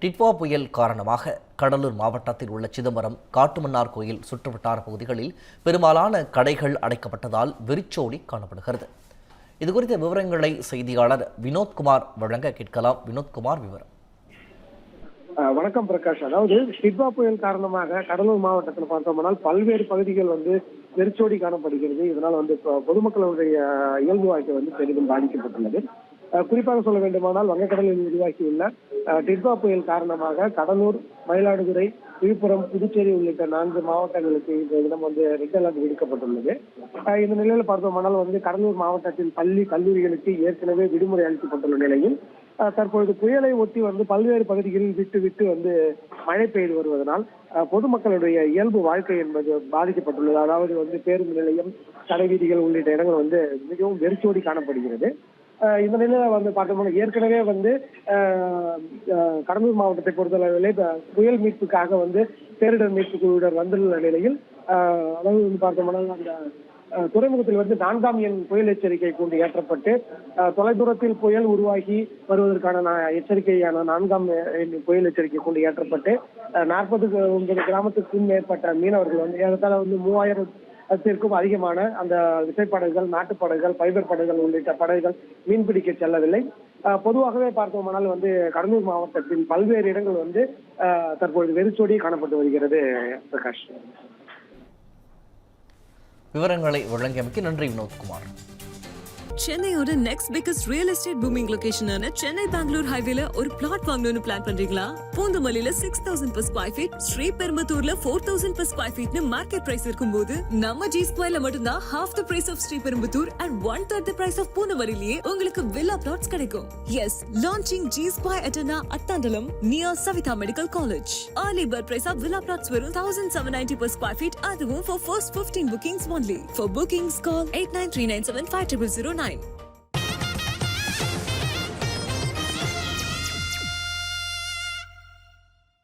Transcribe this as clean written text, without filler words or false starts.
டிட்வா புயல் காரணமாக கடலூர் மாவட்டத்தில் உள்ள சிதம்பரம், காட்டுமன்னார் கோயில் சுற்றுவட்டார பகுதிகளில் பெரும்பாலான கடைகள் அடைக்கப்பட்டதால் வெறிச்சோடி காணப்படுகிறது. இதுகுறித்த விவரங்களை செய்தியாளர் வினோத்குமார் வழங்க கேட்கலாம். வினோத்குமார், விவரம். வணக்கம் பிரகாஷ். அதாவது டிட்வா புயல் காரணமாக கடலூர் மாவட்டத்தில் பார்த்தோம்னால் பல்வேறு பகுதிகள் வெறிச்சோடி காணப்படுகிறது. இதனால் பொதுமக்களுடைய இயல்பு வாழ்க்கை பெரிதும் பாதிக்கப்பட்டுள்ளது. குறிப்பாக சொல்ல வேண்டுமானால் வங்கக்கடலில் உருவாக்கியுள்ள டிட்வா புயல் காரணமாக கடலூர், மயிலாடுதுறை, விழுப்புரம், புதுச்சேரி உள்ளிட்ட 4 மாவட்டங்களுக்கு இந்த தினம் ரெட் அலர்ட் விடுக்கப்பட்டுள்ளது. இந்த நிலையில் பார்த்தோம்னால் கடலூர் மாவட்டத்தில் பள்ளி, கல்லூரிகளுக்கு ஏற்கனவே விடுமுறை அளிக்கப்பட்டுள்ள நிலையில் தற்பொழுது புயலை ஒட்டி பல்வேறு பகுதிகளில் விட்டு விட்டு மழை பெய்து வருவதனால் பொதுமக்களுடைய இயல்பு வாழ்க்கை என்பது பாதிக்கப்பட்டுள்ளது. அதாவது பேருந்து நிலையம், கடை வீதிகள் உள்ளிட்ட இடங்கள் மிகவும் வெறிச்சோடி காணப்படுகிறது. இந்த நிலையில பார்த்தோம்னா ஏற்கனவே கடலூர் மாவட்டத்தை பொறுத்தளவிலே புயல் மீட்புக்காக பேரிடர் மீட்பு குழுவினர் வந்துள்ள நிலையில் அதாவது பார்த்தோம்னா அந்த துறைமுகத்தில் 4ஆம் எண் புயல் எச்சரிக்கை கூண்டு ஏற்றப்பட்டு தொலைதூரத்தில் புயல் உருவாகி வருவதற்கான எச்சரிக்கையான 4ஆம் எண் புயல் எச்சரிக்கை கூண்டு ஏற்றப்பட்டு 49 கிராமத்துக்கும் மேற்பட்ட மீனவர்கள் ஏறத்தாழ 3000க்கும் அதிகமான அந்த விசைப்படகுகள், நாட்டுப்படகுகள், ஃபைபர் படகுகள் உள்ளிட்ட படகுகள் மீன்பிடிக்க செல்லவில்லை. பொதுவாகவே பார்த்தோம்னால் கடலூர் மாவட்டத்தின் பல்வேறு இடங்கள் தற்பொழுது வெறிச்சோடி காணப்பட்டு வருகிறது. பிரகாஷ், விவரங்களை வழங்கியமைக்கு நன்றி வினோத்குமார். சென்னையோட next biggest real estate booming லொகேஷனான சென்னை பெங்களூர் ஹைவேல ஒரு பிளாட் வாங்கணும்னு பிளான் பண்றீங்களா? பூந்தமல்லியில 6000 per square feet, ஸ்ரீபெரும்புத்தூர்ல 4000 per square feet market price இருக்கும்போது நம்ம ஜி ஸ்கொயர்ல மட்டும்தான் half the price of Sriperumbudur and 1/3 the price of பூந்தமல்லியிலேயே உங்களுக்கு வில்லா பிளாட்ஸ் கிடைக்கும். Yes, launching G Square Atana Attandalam near Savitha Medical College. Early bird price of villa plots வெறும் 1790 per square feet. அதுவும் for first 15 bookings only. For bookings call 8939750009.